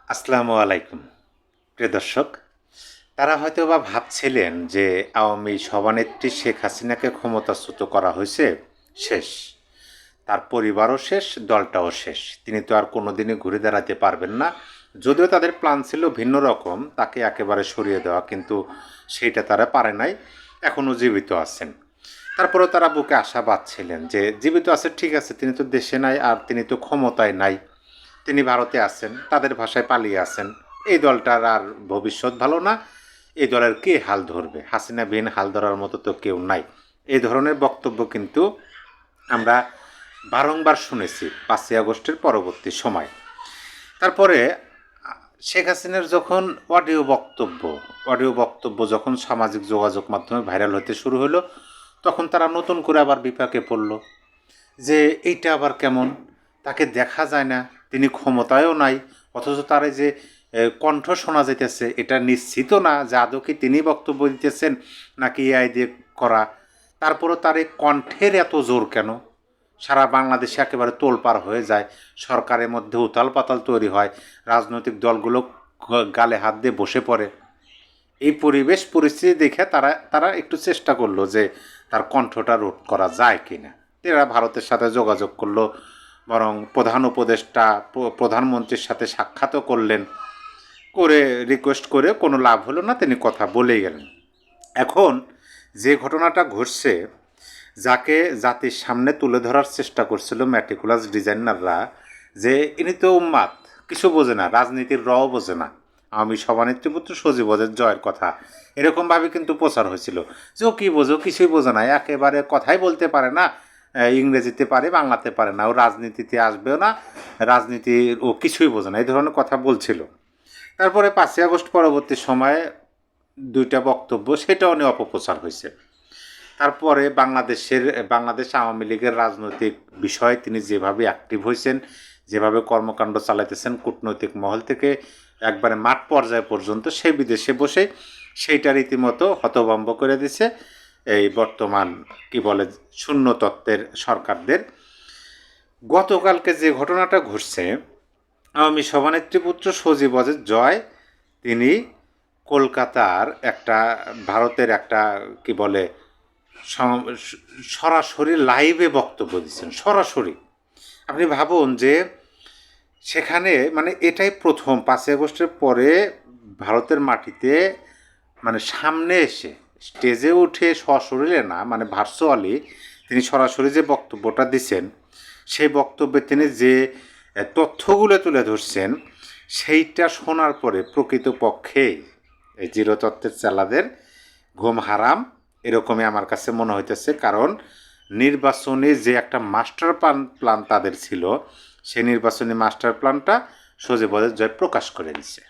আসসালামু আলাইকুম প্রিয় দর্শক। তারা হয়তো বা ভাবছিলেন যে আওয়ামী সভানেত্রী শেখ হাসিনাকে ক্ষমতাচ্যুত করা হয়েছে, শেষ, তার পরিবারও শেষ, দলটাও শেষ, তিনি তো আর কোনোদিনই ঘুরে দাঁড়াতে পারবেন না। যদিও তাদের প্ল্যান ছিল ভিন্ন রকম, তাকে একেবারে সরিয়ে দেওয়া, কিন্তু সেইটা তারা পারে নাই, এখনও জীবিত আছেন। তারপরেও তারা বুকে আশা বাঁধছিলেন যে জীবিত আছে, ঠিক আছে, তিনি তো দেশে নাই, আর তিনি তো ক্ষমতায় নাই, তিনি ভারতে আছেন, তাদের ভাষায় পালিয়ে আছেন, এই দলটার আর ভবিষ্যৎ ভালো না, এই দলের কে হাল ধরবে, হাসিনা বিন হাল ধরার মতো তো কেউ নাই। এই ধরনের বক্তব্য কিন্তু আমরা বারংবার শুনেছি 5ই আগস্টের পরবর্তী সময়। তারপরে শেখ হাসিনার যখন অডিও বক্তব্য যখন সামাজিক যোগাযোগ মাধ্যমে ভাইরাল হতে শুরু হলো, তখন তারা নতুন করে আবার বিপাকে পড়ল যে এইটা আবার কেমন, তাকে দেখা যায় না, তিনি ক্ষমতায়ও নাই, অথচ তার এই যে কণ্ঠ শোনা যাইতেছে, এটা নিশ্চিত না যে আদৌ কি তিনি বক্তব্য দিতেছেন নাকি এআই দিয়ে করা। তারপরও তার এই কণ্ঠের এত জোর কেন? সারা বাংলাদেশে একেবারে তোলপাড় হয়ে যায়, সরকারের মধ্যে উতাল পাতাল তৈরি হয়, রাজনৈতিক দলগুলো গালে হাত দিয়ে বসে পড়ে। এই পরিস্থিতি দেখে তারা তারা একটু চেষ্টা করলো যে তার কণ্ঠটা রোধ করা যায় কিনা। এরা ভারতের সাথে যোগাযোগ করলো, বরং প্রধান উপদেষ্টা প্রধানমন্ত্রীর সাথে সাক্ষাৎও করলেন, করে রিকোয়েস্ট করে কোনো লাভ হলো না, তিনি কথা বলেই গেলেন। এখন যে ঘটনাটা ঘটছে, যাকে জাতির সামনে তুলে ধরার চেষ্টা করছিল ম্যাটিকুলাস ডিজাইনাররা, যে ইনি তো উম্মাদ, কিছু বোঝে না, রাজনীতির রও বোঝে না, আমি সভানেত্রীপুত্র সজীবদের জয়ের কথা, এরকমভাবে কিন্তু প্রচার হয়েছিল যে ও কী বোঝো, কিছুই বোঝে না, একেবারে কথাই বলতে পারে না, ইংরেজিতে পারে, বাংলাতে পারে না, ও রাজনীতিতে আসবেও না, রাজনীতির ও কিছুই বোঝে না, এই ধরনের কথা বলছিল। তারপরে 5ই আগস্ট পরবর্তী সময়ে দুইটা বক্তব্য, সেটাও নিয়ে অপপ্রচার হয়েছে। তারপরে বাংলাদেশ আওয়ামী লীগের রাজনৈতিক বিষয়ে তিনি যেভাবে অ্যাক্টিভ হয়েছেন, যেভাবে কর্মকাণ্ড চালাইতেছেন কূটনৈতিক মহল থেকে একবারে মাঠ পর্যায় পর্যন্ত, সে বিদেশে বসে সেইটা রীতিমতো হতভম্ব করে দিছে এই বর্তমান কি বলে শূন্য তত্ত্বের সরকারদের। গতকালকে যে ঘটনাটা ঘটছে, আওয়ামী সভানেত্রীপুত্র সজীবদের জয়, তিনি কলকাতার একটা ভারতের একটা কি বলে সরাসরি লাইভে বক্তব্য দিচ্ছেন, সরাসরি। আপনি ভাবুন যে সেখানে মানে এটাই প্রথম 5ই আগস্টের পরে ভারতের মাটিতে মানে সামনে এসে স্টেজে উঠে সশরীরে না, মানে ভার্চুয়ালি তিনি সরাসরি যে বক্তব্যটা দিচ্ছেন, সেই বক্তব্যে তিনি যে তথ্যগুলো তুলে ধরছেন, সেইটা শোনার পরে প্রকৃতপক্ষে এই জিরো তত্ত্বের চালাদের ঘুম হারাম, এরকমই আমার কাছে মনে হইতেছে। কারণ নির্বাচনী যে একটা মাস্টার প্ল্যান তাদের ছিল, সেই নির্বাচনী মাস্টার প্ল্যানটা সজীবদের জয় প্রকাশ করে দিছে।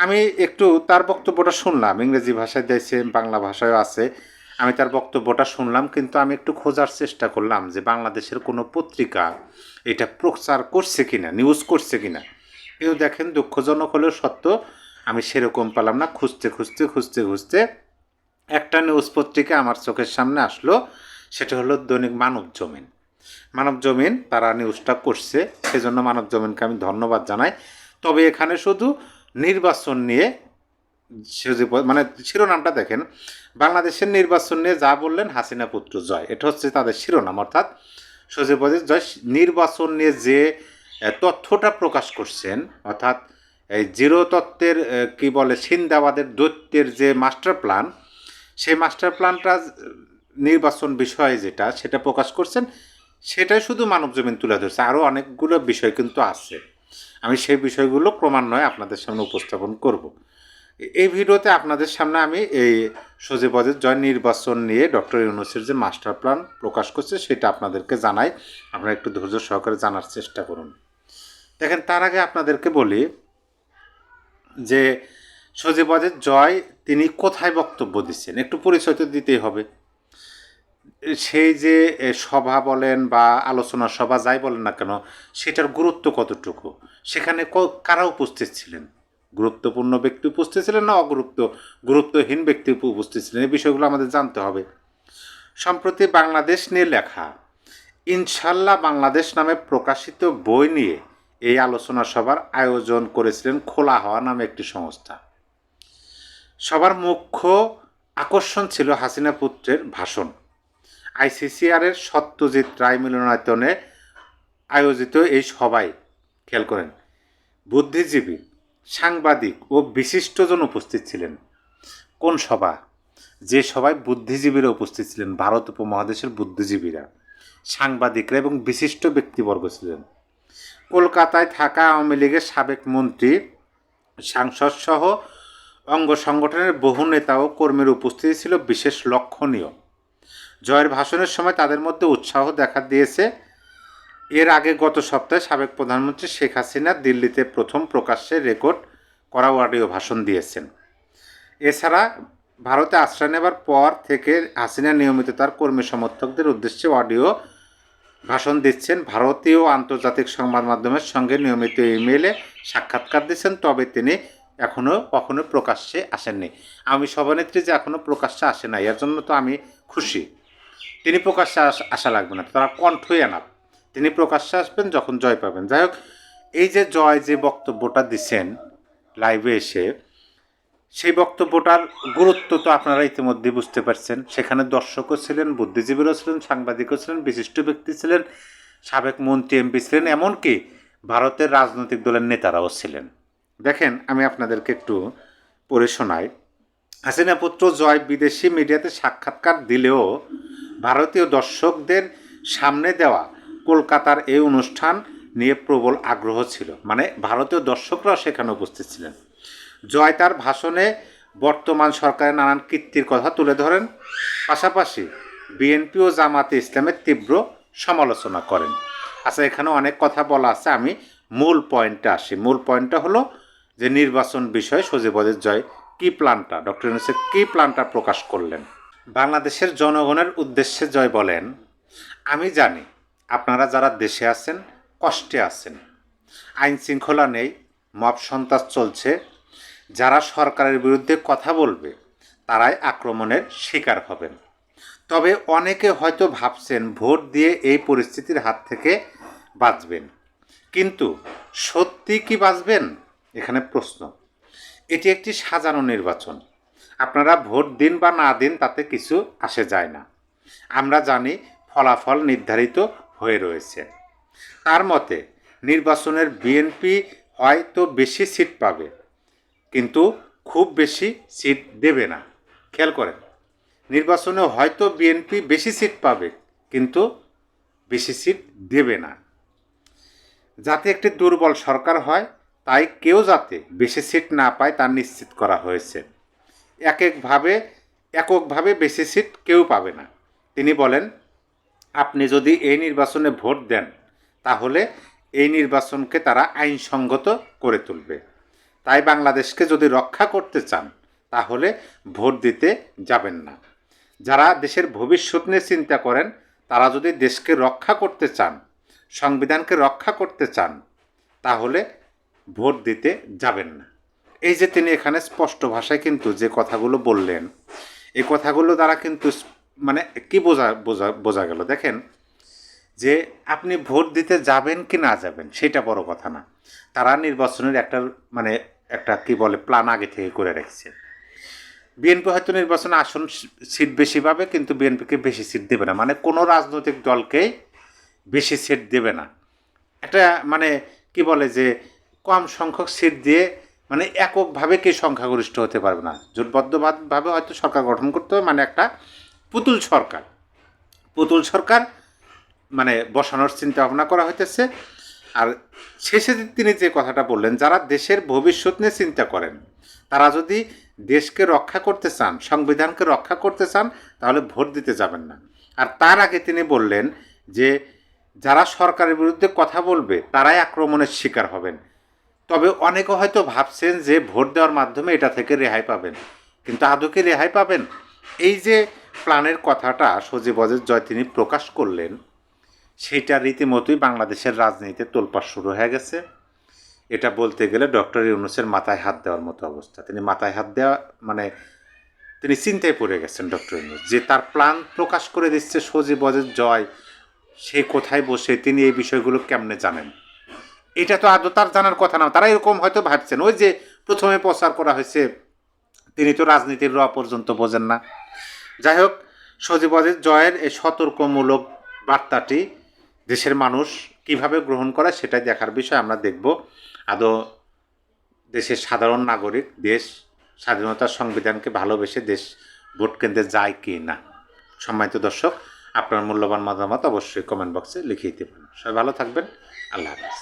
আমি একটু তার বক্তব্যটা শুনলাম, ইংরেজি ভাষায় দিয়েছে, বাংলা ভাষায়ও আছে, আমি তার বক্তব্যটা শুনলাম, কিন্তু আমি একটু খোঁজার চেষ্টা করলাম যে বাংলাদেশের কোনো পত্রিকা এটা প্রচার করছে কিনা, নিউজ করছে কিনা। কিন্তু দেখেন, দুঃখজনক হলেও সত্য, আমি সেরকম পেলাম না। খুঁজতে একটা নিউজ পত্রিকা আমার চোখের সামনে আসলো, সেটা হলো দৈনিক মানবজমিন। তারা নিউজটা করছে, সেজন্য মানবজমিনকে আমি ধন্যবাদ জানাই। তবে এখানে শুধু নির্বাচন নিয়ে মানে শিরোনামটা দেখেন, বাংলাদেশের নির্বাচন নিয়ে যা বললেন হাসিনা পুত্র জয়, এটা হচ্ছে তাদের শিরোনাম। অর্থাৎ সজীবদের জয় নির্বাচন নিয়ে যে তথ্যটা প্রকাশ করছেন, অর্থাৎ এই জিরো তত্ত্বের কি বলে সিন্দাবাদের দৈত্যের যে মাস্টার প্ল্যান, সেই মাস্টার প্ল্যানটা নির্বাচন বিষয়ে যেটা সেটা প্রকাশ করছেন, সেটাই শুধু মানবজমিন তুলে ধরছে। আরও অনেকগুলো বিষয় কিন্তু আছে, আমি সেই বিষয়গুলো ক্রমান্বয়ে আপনাদের সামনে উপস্থাপন করব। এই ভিডিওতে আপনাদের সামনে আমি এই সজীবদের জয় নির্বাচন নিয়ে ডক্টর ইউনূসের যে মাস্টার প্ল্যান প্রকাশ করছে সেটা আপনাদেরকে জানাই, আপনারা একটু ধৈর্য সহকারে জানার চেষ্টা করুন। দেখেন, তার আগে আপনাদেরকে বলি যে সজীবদের জয় তিনি কোথায় বক্তব্য দিচ্ছেন, একটু পরিচয় তো দিতেই হবে। সেই যে সভা বলেন বা আলোচনা সভা যাই বলেন না কেন, সেটার গুরুত্ব কতটুকু, সেখানে কারা উপস্থিত ছিলেন, গুরুত্বপূর্ণ ব্যক্তি উপস্থিত ছিলেন না গুরুত্বহীন ব্যক্তি উপস্থিত ছিলেন, এই বিষয়গুলো আমাদের জানতে হবে। সম্প্রতি বাংলাদেশ নিয়ে লেখা ইনশাল্লাহ বাংলাদেশ নামে প্রকাশিত বই নিয়ে এই আলোচনা সভার আয়োজন করেছিলেন খোলা হাওয়া নামে একটি সংস্থা। সবার মুখ্য আকর্ষণ ছিল হাসিনা পুত্রের ভাষণ। আইসিসিআরের সত্যজিৎ রায় মিলনায়তনে আয়োজিত এই সভায় খেয়াল করেন বুদ্ধিজীবী, সাংবাদিক ও বিশিষ্টজন উপস্থিত ছিলেন। কোন সভা? যে সভায় বুদ্ধিজীবীরা উপস্থিত ছিলেন, ভারত উপমহাদেশের বুদ্ধিজীবীরা, সাংবাদিকরা এবং বিশিষ্ট ব্যক্তিবর্গ ছিলেন। কলকাতায় থাকা আওয়ামী লীগের সাবেক মন্ত্রী, সাংসদসহ অঙ্গ সংগঠনের বহু নেতা ও কর্মীর উপস্থিতি ছিল বিশেষ লক্ষণীয়। জয়ের ভাষণের সময় তাদের মধ্যে উৎসাহ দেখা দিয়েছে। এর আগে গত সপ্তাহে সাবেক প্রধানমন্ত্রী শেখ হাসিনা দিল্লিতে প্রথম প্রকাশ্যে রেকর্ড করা অডিও ভাষণ দিয়েছেন। এছাড়া ভারতে আশ্রয় নেবার পর থেকে হাসিনা নিয়মিত তার কর্মী সমর্থকদের উদ্দেশ্যে অডিও ভাষণ দিচ্ছেন। ভারতীয় আন্তর্জাতিক সংবাদ মাধ্যমের সঙ্গে নিয়মিত ইমেইলে সাক্ষাৎকার দিচ্ছেন, তবে তিনি কখনো প্রকাশ্যে আসেননি। আমি সভানেত্রী যে এখনও প্রকাশ্যে আসে না, এর জন্য তো আমি খুশি। তিনি প্রকাশ্যে আসা লাগবে না, তারা কণ্ঠই আনাপ। তিনি প্রকাশ্যে আসবেন যখন জয় পাবেন। যাই হোক, এই যে জয় যে বক্তব্যটা দিচ্ছেন লাইভে এসে, সেই বক্তব্যটার গুরুত্ব তো আপনারা ইতিমধ্যে বুঝতে পারছেন। সেখানে দর্শকও ছিলেন, বুদ্ধিজীবীরাও ছিলেন, সাংবাদিকও ছিলেন, বিশিষ্ট ব্যক্তি ছিলেন, সাবেক মন্ত্রী এমপি ছিলেন, এমনকি ভারতের রাজনৈতিক দলের নেতারাও ছিলেন। দেখেন, আমি আপনাদেরকে একটু পড়ে শোনাই। হাসিনা পুত্র জয় বিদেশি মিডিয়াতে সাক্ষাৎকার দিলেও ভারতীয় দর্শকদের সামনে দেওয়া কলকাতার এই অনুষ্ঠান নিয়ে প্রবল আগ্রহ ছিল। মানে ভারতীয় দর্শকরাও সেখানে উপস্থিত ছিলেন। জয় তার ভাষণে বর্তমান সরকারের নানান কীর্তির কথা তুলে ধরেন, পাশাপাশি বিএনপি ও জামাতে ইসলামের তীব্র সমালোচনা করেন। আচ্ছা, এখানে অনেক কথা বলা আছে, আমি মূল পয়েন্টে আসি। মূল পয়েন্টটা হলো যে নির্বাচন বিষয়ে সজীবদের জয় কী প্ল্যানটা, ডক্টর ইউনূসের কী প্ল্যানটা প্রকাশ করলেন। বাংলাদেশের জনগণের উদ্দেশ্যে জয় বলেন, আমি জানি আপনারা যারা দেশে আছেন কষ্টে আছেন, আইন শৃঙ্খলা নেই, মব সন্ত্রাস চলছে, যারা সরকারের বিরুদ্ধে কথা বলবে তারাই আক্রমণের শিকার হবেন। তবে অনেকে হয়তো ভাবছেন ভোট দিয়ে এই পরিস্থিতির হাত থেকে বাঁচবেন, কিন্তু সত্যি কি বাঁচবেন? এখানে প্রশ্ন। এটি একটি সাজানো নির্বাচন। আপনারা ভোট দিন বা না দিন তাতে কিছু আসে যায় না। আমরা জানি ফলাফল নির্ধারিত হয়ে রয়েছে। তার মতে নির্বাচনের বিএনপি হয়তো বেশি সিট পাবে, কিন্তু খুব বেশি সিট দেবে না। খেয়াল করেন, নির্বাচনে হয়তো বিএনপি বেশি সিট পাবে, কিন্তু বেশি সিট দেবে না। যাতে একটি দুর্বল সরকার হয়, তাই কেউ যাতে বেশি সিট না পায় তা নিশ্চিত করা হয়েছে। এককভাবে বেশি সিট কেউ পাবে না। তিনি বলেন, আপনি যদি এই নির্বাচনে ভোট দেন তাহলে এই নির্বাচনকে তারা আইনসঙ্গত করে তুলবে। তাই বাংলাদেশকে যদি রক্ষা করতে চান তাহলে ভোট দিতে যাবেন না। যারা দেশের ভবিষ্যৎ নিয়ে চিন্তা করেন তারা যদি দেশকে রক্ষা করতে চান, সংবিধানকে রক্ষা করতে চান, তাহলে ভোট দিতে যাবেন না। এই যে তিনি এখানে স্পষ্ট ভাষায় কিন্তু যে কথাগুলো বললেন, এই কথাগুলো দ্বারা কিন্তু মানে কি বোঝা গেল দেখেন, যে আপনি ভোট দিতে যাবেন কি না যাবেন সেটা বড় কথা না। তারা নির্বাচনের একটা কি বলে প্ল্যান আগে থেকে করে রেখেছে। বিএনপি হয়তো নির্বাচনে আসন সিট বেশি পাবে, কিন্তু বিএনপিকে বেশি সিট দেবে না। মানে কোনো রাজনৈতিক দলকেই বেশি সিট দেবে না। একটা কি বলে যে কম সংখ্যক সিট দিয়ে এককভাবে কে সংখ্যাগরিষ্ঠ হতে পারবে না। জোটবদ্ধভাবে হয়তো সরকার গঠন করতে হবে, একটা পুতুল সরকার বসানোর চিন্তা ভাবনা করা হইতেছে। আর শেষে তিনি যে কথাটা বললেন, যারা দেশের ভবিষ্যৎ নিয়ে চিন্তা করেন তারা যদি দেশকে রক্ষা করতে চান, সংবিধানকে রক্ষা করতে চান, তাহলে ভোট দিতে যাবেন না। আর তার আগে তিনি বললেন যে যারা সরকারের বিরুদ্ধে কথা বলবে তারাই আক্রমণের শিকার হবেন। তবে অনেকে হয়তো ভাবছেন যে ভোট দেওয়ার মাধ্যমে এটা থেকে রেহাই পাবেন, কিন্তু আদৌ কি রেহাই পাবেন? এই যে প্ল্যানের কথাটা সজীবদের জয় তিনি প্রকাশ করলেন, সেইটা রীতিমতোই বাংলাদেশের রাজনীতিতে তোলপাড় শুরু হয়ে গেছে। এটা বলতে গেলে ডক্টর ইউনূসের মাথায় হাত দেওয়ার মতো অবস্থা। তিনি মাথায় হাত দেওয়া তিনি চিন্তায় পড়ে গেছেন ডক্টর ইউনূস, যে তার প্ল্যান প্রকাশ করে দিচ্ছে সজীবদের জয়। সে কোথায় বসে তিনি এই বিষয়গুলো কেমনে জানেন? এটা তো আদৌ তার জানার কথা না। তারা এরকম হয়তো ভাবছেন, ওই যে প্রথমে প্রচার করা হয়েছে তিনি তো রাজনীতির র পর্যন্ত বোঝেন না। যাই হোক, সজীবদের জয়ের এই সতর্কমূলক বার্তাটি দেশের মানুষ কিভাবে গ্রহণ করে সেটাই দেখার বিষয়। আমরা দেখব আদৌ দেশের সাধারণ নাগরিক দেশ স্বাধীনতার সংবিধানকে ভালোবেসে দেশ ভোট কেন্দ্রে যায় কি না। সম্মানিত দর্শক, আপনার মূল্যবান মতামত অবশ্যই কমেন্ট বক্সে লিখে দিতে পারেন। সবাই ভালো থাকবেন। আল্লাহ হাফেজ।